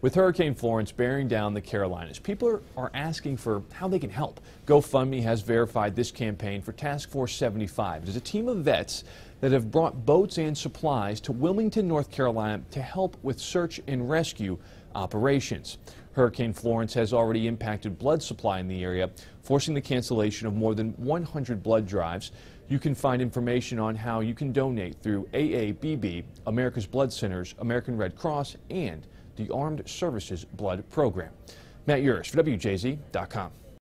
With Hurricane Florence bearing down the Carolinas, people are asking for how they can help. GoFundMe has verified this campaign for Task Force 75. It is a team of vets that have brought boats and supplies to Wilmington, North Carolina to help with search and rescue operations. Hurricane Florence has already impacted blood supply in the area, forcing the cancellation of more than 100 blood drives. You can find information on how you can donate through AABB, America's Blood Centers, American Red Cross, and the Armed Services Blood Program. Matt Yurus for WJZ.com.